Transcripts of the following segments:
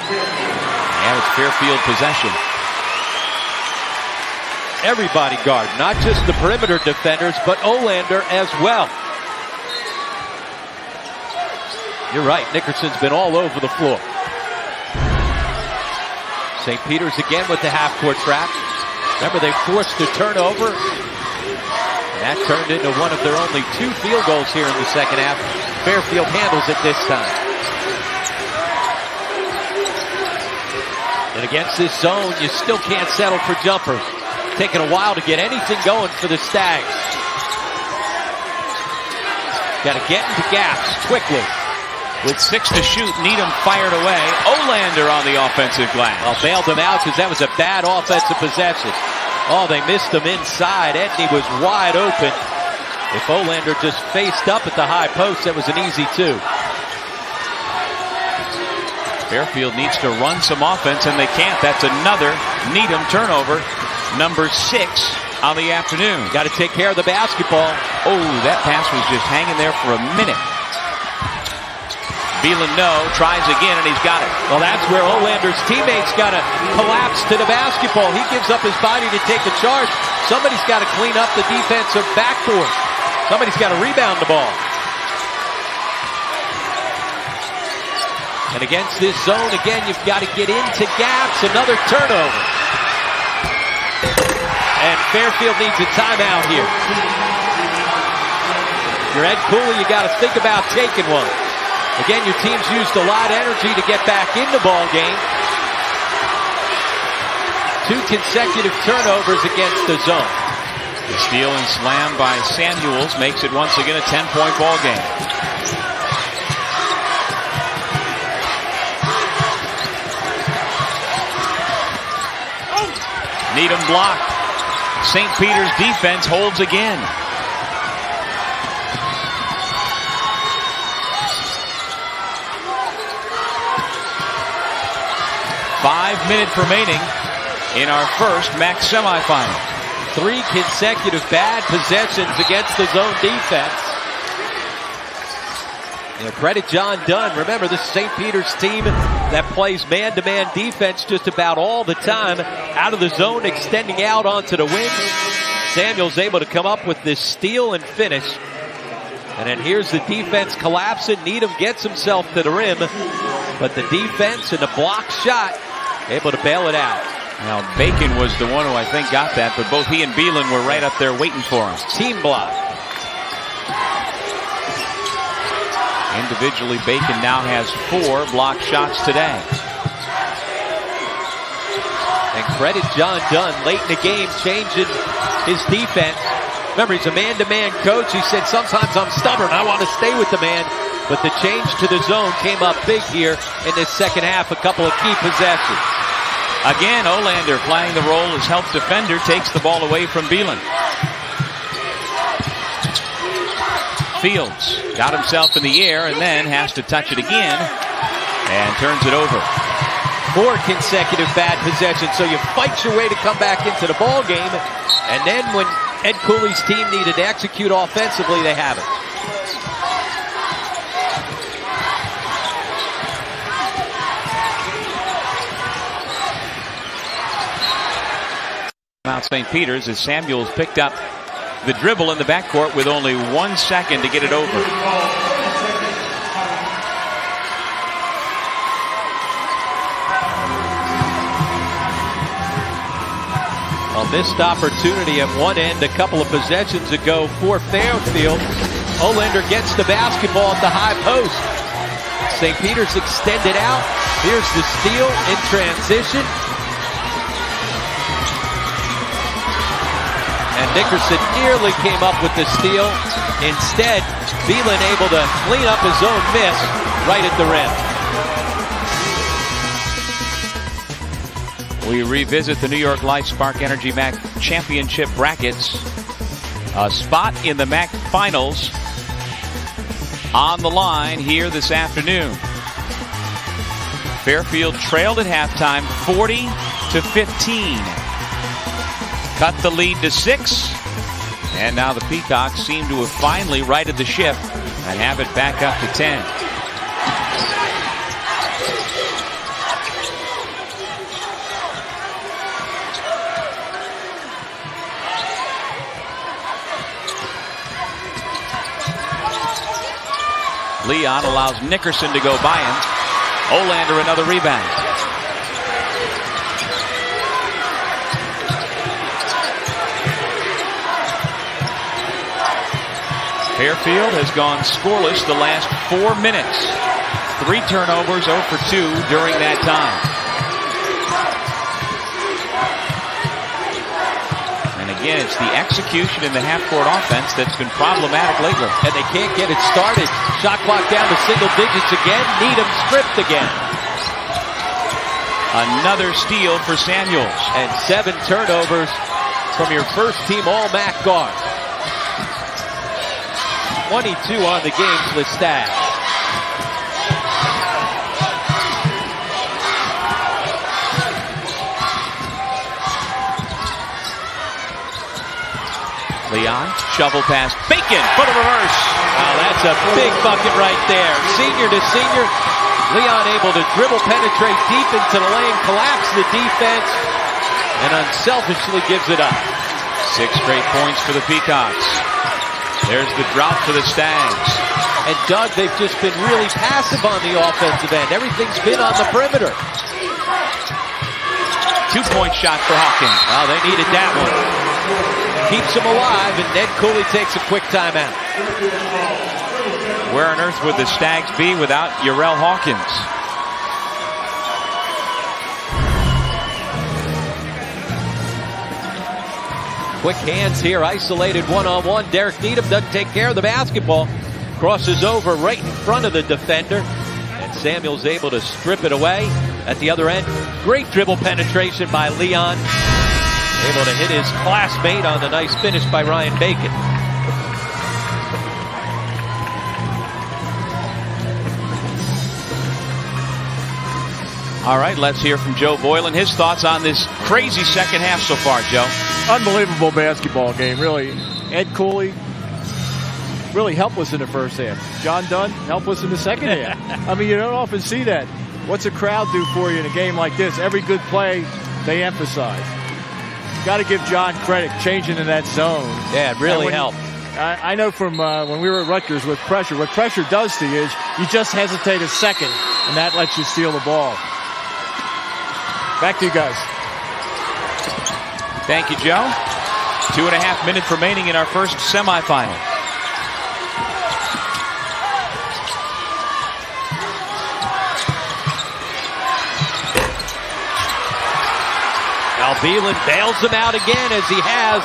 And it's Fairfield possession. Everybody guard, not just the perimeter defenders, but Olander as well. You're right, Nickerson's been all over the floor. St. Peter's again with the half-court trap. Remember, they forced a turnover. And that turned into one of their only 2 field goals here in the second half. Fairfield handles it this time. And against this zone, you still can't settle for jumpers. Taking a while to get anything going for the Stags. Got to get into gaps quickly. With 6 to shoot, Needham fired away. Olander on the offensive glass. Well, bailed him out because that was a bad offensive possession. Oh, they missed him inside. Edney was wide open. If Olander just faced up at the high post, that was an easy 2. Fairfield needs to run some offense, and they can't. That's another Needham turnover. Number 6 on the afternoon. Got to take care of the basketball. Oh, that pass was just hanging there for a minute. Beelan tries again, and he's got it. Well, that's where Olander's teammates got to collapse to the basketball. He gives up his body to take the charge. Somebody's got to clean up the defensive backboard. Somebody's got to rebound the ball. And against this zone, again, you've got to get into gaps. Another turnover. And Fairfield needs a timeout here. If you're Ed Cooley, you got to think about taking one. Again, your team's used a lot of energy to get back in the ball game. 2 consecutive turnovers against the zone. The steal and slam by Samuels makes it once again a 10-point ball game. Needham blocked. St. Peter's defense holds again. Five minutes remaining in our first MAAC semifinal. 3 consecutive bad possessions against the zone defense. You know, credit John Dunn. Remember, this is St. Peter's team that plays man-to-man defense just about all the time. Out of the zone, extending out onto the wing. Samuel's able to come up with this steal and finish. And then here's the defense collapsing. Needham gets himself to the rim. But the defense and the block shot able to bail it out. Now, Bacon was the one who I think got that, but both he and Beelan were right up there waiting for him. Team block. Individually, Bacon now has 4 block shots today. And credit John Dunn late in the game changing his defense. Remember, he's a man-to-man coach. He said, sometimes I'm stubborn. I want to stay with the man. But the change to the zone came up big here in this second half. A couple of key possessions. Again, Olander playing the role as help defender, takes the ball away from Beelan. Fields got himself in the air and then has to touch it again and turns it over. 4 consecutive bad possessions, so you fight your way to come back into the ball game. And then when Ed Cooley's team needed to execute offensively, they haven't. Out St. Peter's as Samuels picked up the dribble in the backcourt with only 1 second to get it over. A missed opportunity at one end a couple of possessions ago for Fairfield. Olander gets the basketball at the high post. St. Peter's extended out. Here's the steal in transition. And Nickerson nearly came up with the steal. Instead, Beelan able to clean up his own miss right at the rim. We revisit the New York Life Spark Energy MAAC Championship brackets. A spot in the MAAC Finals on the line here this afternoon. Fairfield trailed at halftime 40-15. Cut the lead to 6. And now the Peacocks seem to have finally righted the ship and have it back up to 10. Leon allows Nickerson to go by him. Olander another rebound. Fairfield has gone scoreless the last 4 minutes. 3 turnovers, 0 for 2 during that time. And again, it's the execution in the half-court offense that's been problematic lately. And they can't get it started. Shot clock down to single digits again. Needham stripped again. Another steal for Samuels. And 7 turnovers from your first-team All-MAAC guard. 22 on the game for the Stags. Leon, shovel pass, Bacon for the reverse. Wow, that's a big bucket right there. Senior to senior. Leon able to dribble, penetrate deep into the lane, collapse the defense, and unselfishly gives it up. 6 straight points for the Peacocks. There's the drought for the Stags. And Doug, they've just been really passive on the offensive end. Everything's been on the perimeter. 2-point shot for Hawkins. Wow, they needed that one. Keeps them alive, and Ned Cooley takes a quick timeout. Where on earth would the Stags be without Urel Hawkins? Quick hands here, isolated one-on-one. Derek Needham doesn't take care of the basketball. Crosses over right in front of the defender. And Samuel's able to strip it away. At the other end, great dribble penetration by Leon. Able to hit his classmate on the nice finish by Ryan Bacon. All right, let's hear from Joe Boylan. His thoughts on this crazy second half so far, Joe. Unbelievable basketball game, really. Ed Cooley, really helpless in the first half. John Dunn, helpless in the second half. I mean, you don't often see that. What's a crowd do for you in a game like this? Every good play, they emphasize. Got to give John credit, changing in that zone. Yeah, it really helped. I know from when we were at Rutgers with pressure, what pressure does to you is you just hesitate a second, and that lets you steal the ball. Back to you guys. Thank you, Joe. 2.5 minutes remaining in our first semifinal. Now Beelan bails him out again, as he has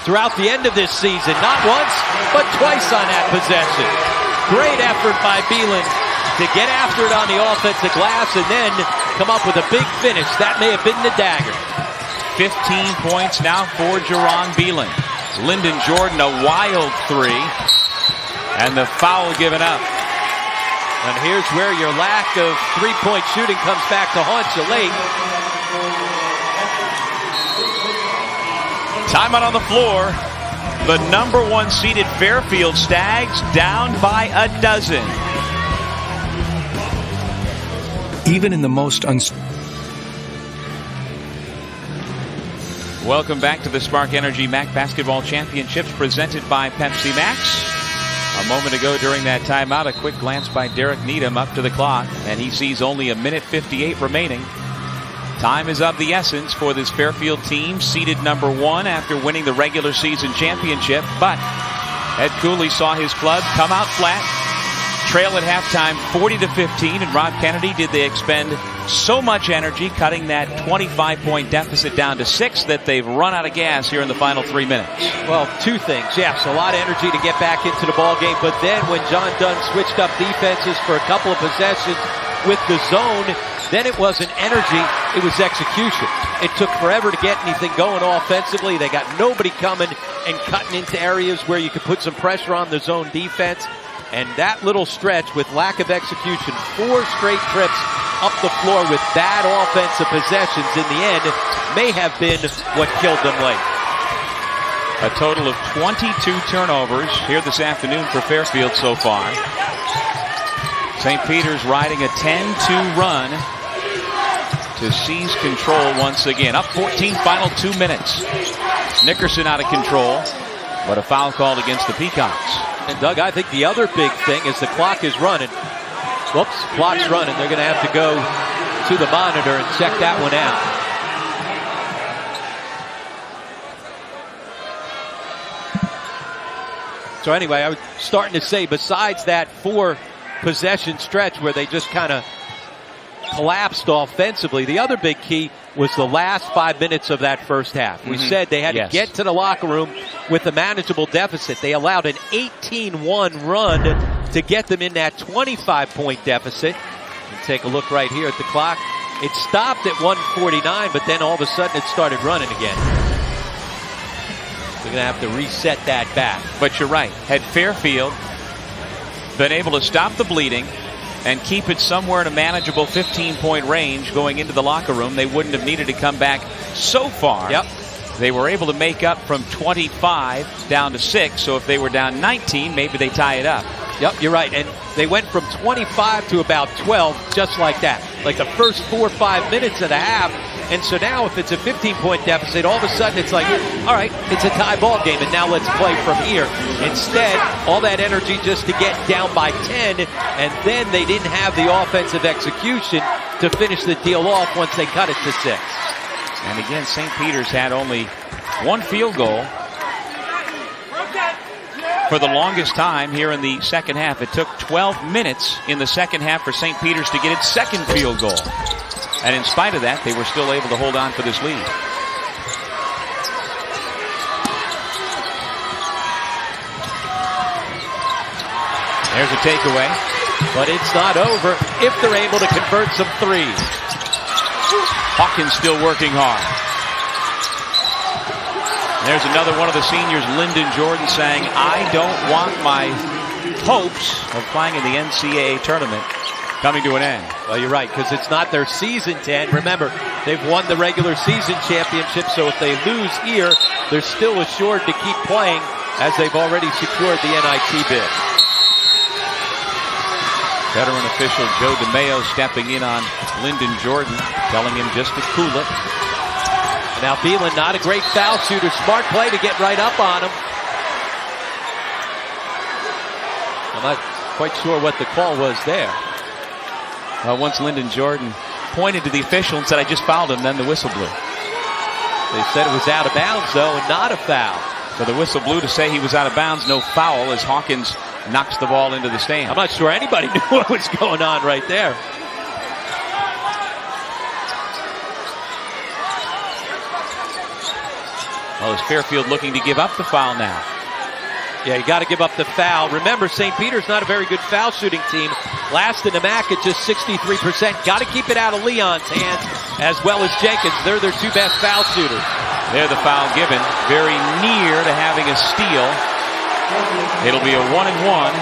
throughout the end of this season. Not once, but twice on that possession. Great effort by Beelan to get after it on the offensive glass and then come up with a big finish. That may have been the dagger. 15 points now for Jerron Beelan. Lyndon Jordan, a wild 3. And the foul given up. And here's where your lack of three-point shooting comes back to haunt you late. Timeout on the floor. The number 1 seeded Fairfield Stags down by a dozen. Even in the most Welcome back to the Spark Energy MAAC Basketball Championships presented by Pepsi Max. A moment ago during that timeout, a quick glance by Derek Needham up to the clock, and he sees only 1:58 remaining. Time is of the essence for this Fairfield team, seeded number 1 after winning the regular season championship. But Ed Cooley saw his club come out flat, trail at halftime 40-15, and Rob Kennedy, did they expend so much energy cutting that 25-point deficit down to 6 that they've run out of gas here in the final 3 minutes? Well, 2 things. Yes, a lot of energy to get back into the ball game, but then when John Dunn switched up defenses for a couple of possessions with the zone, then it wasn't energy, it was execution. It took forever to get anything going offensively. They got nobody coming and cutting into areas where you could put some pressure on the zone defense. And that little stretch with lack of execution, 4 straight trips up the floor with bad offensive possessions in the end, may have been what killed them late. A total of 22 turnovers here this afternoon for Fairfield so far. St. Peter's riding a 10-2 run to seize control once again. Up 14, final 2 minutes. Nickerson out of control, but a foul called against the Peacocks. And Doug, I think the other big thing is the clock is running. Whoops, clock's running. They're going to have to go to the monitor and check that one out. So anyway, I was starting to say, besides that 4-possession stretch where they just kind of collapsed offensively, the other big key was the last 5 minutes of that first half. We said they had to get to the locker room with a manageable deficit. They allowed an 18-1 run to get them in that 25-point deficit. And take a look right here at the clock. It stopped at 1:49, but then all of a sudden it started running again. They're going to have to reset that back. But you're right. Had Fairfield been able to stop the bleeding and keep it somewhere in a manageable 15-point range going into the locker room, they wouldn't have needed to come back so far. Yep. They were able to make up from 25 down to 6, so if they were down 19, maybe they tie it up. Yep, you're right. And they went from 25 to about 12 just like that. Like the first 4 or 5 minutes of the half. And so now if it's a 15-point deficit, all of a sudden it's like, all right, it's a tie ball game, and now let's play from here. Instead, all that energy just to get down by 10, and then they didn't have the offensive execution to finish the deal off once they cut it to 6. And again, St. Peter's had only 1 field goal for the longest time here in the second half. It took 12 minutes in the second half for St. Peter's to get its second field goal. And in spite of that, they were still able to hold on for this lead. There's a takeaway. But it's not over if they're able to convert some threes. Hawkins still working hard. There's another one of the seniors, Lyndon Jordan, saying, I don't want my hopes of playing in the NCAA tournament coming to an end. Well, you're right, because it's not their season to end. Remember, they've won the regular season championship, so if they lose here, they're still assured to keep playing as they've already secured the NIT bid. Veteran official Joe DeMayo stepping in on Lyndon Jordan, telling him just to cool it. Now Beelan, not a great foul shooter. Smart play to get right up on him. I'm not quite sure what the call was there. Once Lyndon Jordan pointed to the official and said, I just fouled him, then the whistle blew. They said it was out of bounds, though, and not a foul. So the whistle blew to say he was out of bounds, no foul, as Hawkins knocks the ball into the stand. I'm not sure anybody knew what was going on right there. Well, is Fairfield looking to give up the foul now? Yeah, you got to give up the foul. Remember, St. Peter's not a very good foul shooting team. Last in the MAAC at just 63%. Got to keep it out of Leon's hands as well as Jenkins. They're their 2 best foul shooters. There the foul given. Very near to having a steal. It'll be a 1-and-1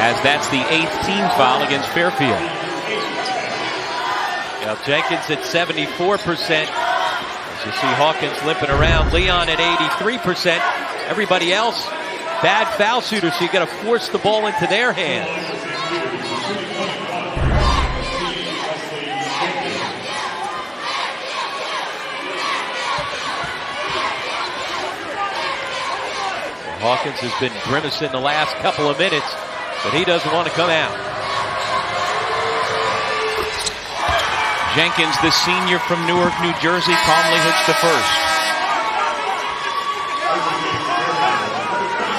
as that's the 8th team foul against Fairfield. Now Jenkins at 74%. As you see Hawkins limping around. Leon at 83%. Everybody else, bad foul shooters, so you got to force the ball into their hands. Hawkins has been grimacing the last couple of minutes, but he doesn't want to come out. Jenkins, the senior from Newark, New Jersey, calmly hits the first.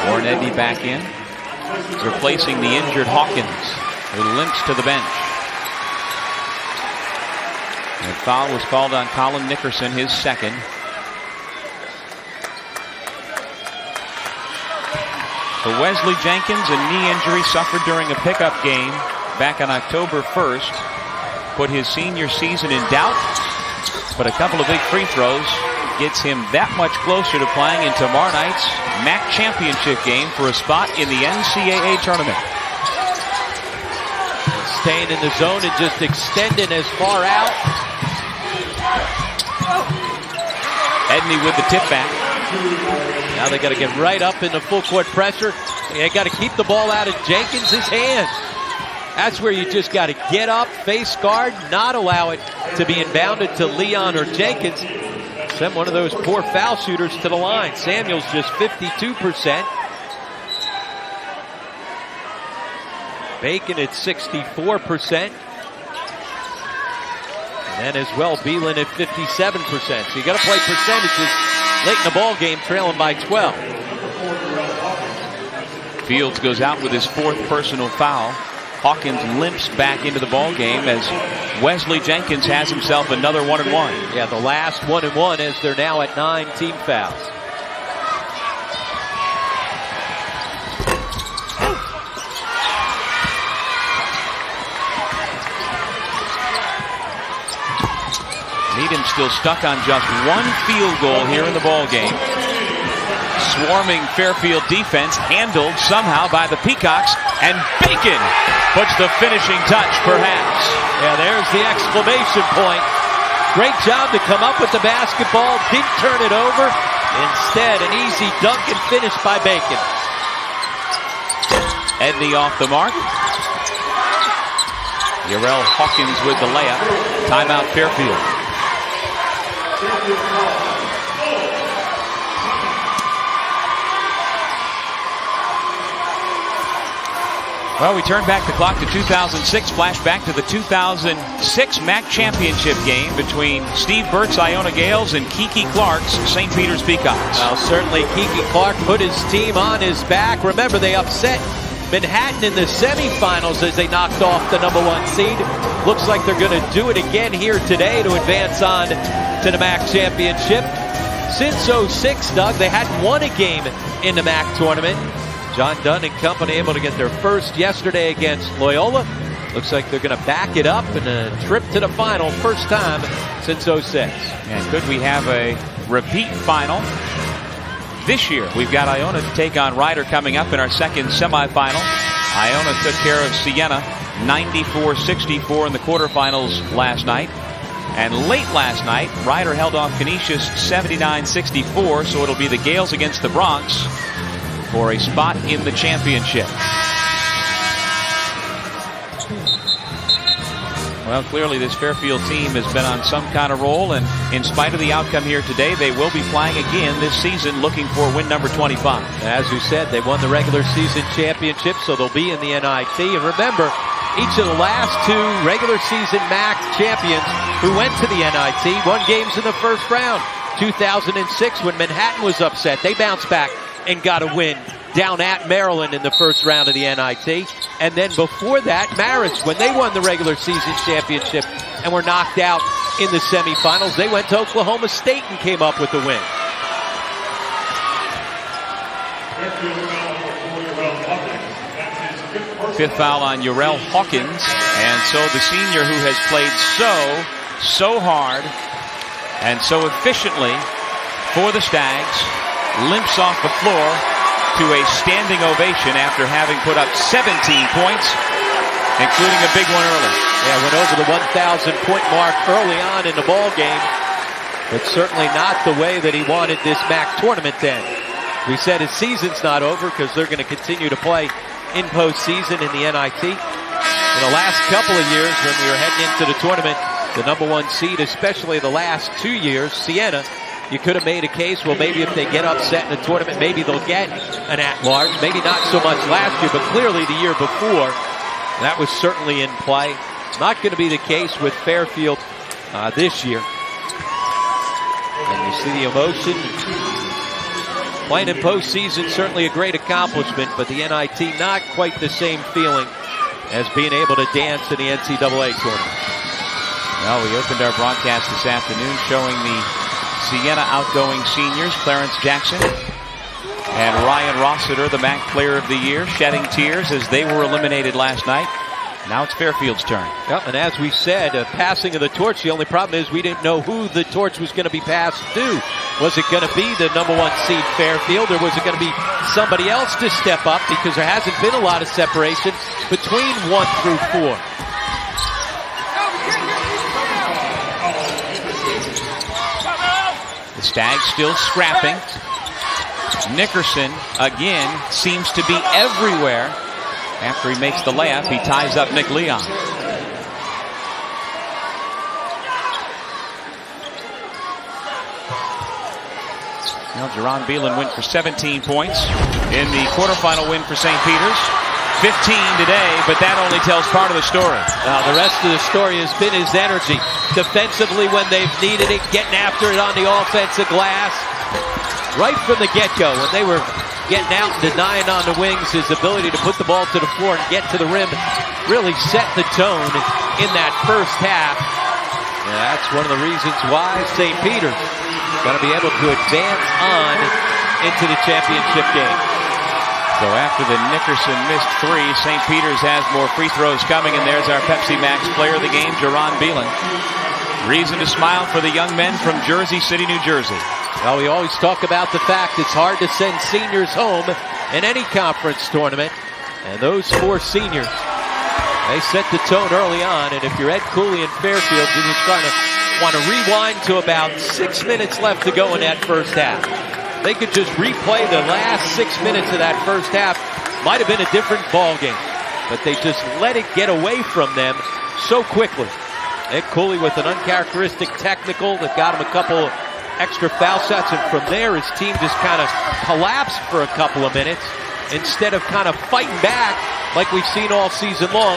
Warren Edney back in, replacing the injured Hawkins, who limps to the bench. And a foul was called on Colin Nickerson, his second. For Wesley Jenkins, a knee injury suffered during a pickup game back on October 1st put his senior season in doubt, but a couple of big free throws gets him that much closer to playing in tomorrow night's MAAC championship game for a spot in the NCAA tournament. Staying in the zone and just extending as far out. Edney with the tip back. Now they got to get right up into full court pressure. They got to keep the ball out of Jenkins' hands. That's where you just got to get up, face guard, not allow it to be inbounded to Leon or Jenkins. Send one of those poor foul shooters to the line. Samuel's just 52%. Bacon at 64%. And then as well, Beelan at 57%. So you got to play percentages late in the ball game, trailing by 12. Fields goes out with his 4th personal foul. Hawkins limps back into the ball game as Wesley Jenkins has himself another 1-1. Yeah, the last 1-1 as they're now at 9 team fouls. Needham still stuck on just 1 field goal here in the ball game. Swarming Fairfield defense handled somehow by the Peacocks, and Bacon puts the finishing touch, perhaps. Yeah, there's the exclamation point. Great job to come up with the basketball, didn't turn it over. Instead, an easy dunk and finish by Bacon. Edney off the mark. Yarel Hawkins with the layup. Timeout Fairfield. Well, we turn back the clock to 2006, flashback to the 2006 MAAC championship game between Steve Burt's Iona Gales and Kiki Clark's St. Peter's Peacocks. Well, certainly Kiki Clark put his team on his back. Remember, they upset Manhattan in the semifinals as they knocked off the #1 seed. Looks like they're going to do it again here today to advance on to the MAAC championship. Since 06, Doug, they hadn't won a game in the MAAC tournament. John Dunn and company able to get their first yesterday against Loyola. Looks like they're going to back it up in a trip to the final, first time since 06. And could we have a repeat final this year? We've got Iona to take on Ryder coming up in our second semifinal. Iona took care of Siena 94-64 in the quarterfinals last night. And late last night, Ryder held off Canisius 79-64, so it'll be the Gales against the Bronx for a spot in the championship. Well, clearly this Fairfield team has been on some kind of roll, and in spite of the outcome here today, they will be playing again this season looking for win number 25. As you said, they won the regular season championship, so they'll be in the NIT. And remember, each of the last 2 regular season MAAC champions who went to the NIT won games in the first round. 2006, when Manhattan was upset, they bounced back and got a win down at Maryland in the first round of the NIT. And then before that, Marist, when they won the regular season championship and were knocked out in the semifinals, they went to Oklahoma State and came up with the win. Fifth foul on Yarel Hawkins, and so the senior who has played so hard and so efficiently for the Stags limps off the floor to a standing ovation after having put up 17 points, including a big one early. Yeah, went over the 1,000-point mark early on in the ball game, but certainly not the way that he wanted this MAAC tournament then. We said his season's not over because they're going to continue to play in postseason in the NIT. In the last couple of years when we were heading into the tournament, the #1 seed, especially the last 2 years, Siena, you could have made a case, well, maybe if they get upset in the tournament, maybe they'll get an at-large. Maybe not so much last year, but clearly the year before, that was certainly in play. Not going to be the case with Fairfield this year. And you see the emotion. Playing in postseason, certainly a great accomplishment, but the NIT not quite the same feeling as being able to dance in the NCAA tournament. Well, we opened our broadcast this afternoon showing the Siena outgoing seniors, Clarence Jackson and Ryan Rossiter, the MAAC Player of the Year, shedding tears as they were eliminated last night. Now it's Fairfield's turn. Yep, and as we said, passing of the torch, the only problem is we didn't know who the torch was going to be passed to. Was it going to be the #1 seed Fairfield, or was it going to be somebody else to step up, because there hasn't been a lot of separation between 1 through 4. The Stags still scrapping. Nickerson again seems to be everywhere. After he makes the layup, he ties up Nick Leon. Well, Jerron Beelan went for 17 points in the quarterfinal win for St. Peter's. 15 today, but that only tells part of the story. The rest of the story has been his energy. Defensively when they've needed it, getting after it on the offensive glass. Right from the get-go, when they were getting out and denying on the wings, his ability to put the ball to the floor and get to the rim really set the tone in that first half. And that's one of the reasons why St. Peter's going to be able to advance on into the championship game. So after the Nickerson missed three, St. Peter's has more free throws coming, and there's our Pepsi Max player of the game, Jaron Beelan. Reason to smile for the young men from Jersey City, New Jersey. Well, we always talk about the fact it's hard to send seniors home in any conference tournament. And those four seniors, they set the tone early on. And if you're Ed Cooley and Fairfield, you're just going to want to rewind to about 6 minutes left to go in that first half. They could just replay the last 6 minutes of that first half. Might have been a different ball game, but they just let it get away from them so quickly. Ed Cooley with an uncharacteristic technical that got him a couple extra foul shots, and from there his team just kind of collapsed for a couple of minutes instead of kind of fighting back like we've seen all season long.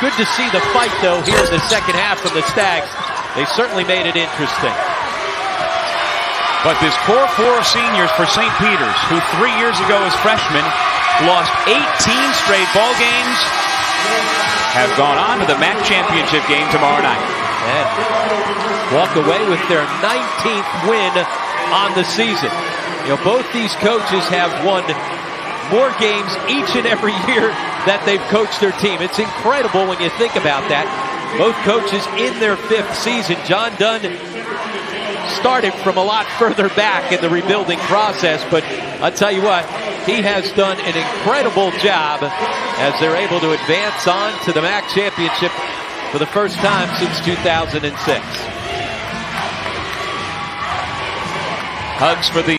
Good to see the fight though here in the second half from the Stags. They certainly made it interesting. But this core four of seniors for St. Peter's, who 3 years ago as freshmen lost 18 straight ball games, have gone on to the MAAC championship game tomorrow night. And walk away with their 19th win on the season. You know, both these coaches have won more games each and every year that they've coached their team. It's incredible when you think about that. Both coaches in their 5th season. John Dunn started from a lot further back in the rebuilding process, but I'll tell you what, he has done an incredible job as they're able to advance on to the MAAC championship for the first time since 2006. Hugs for the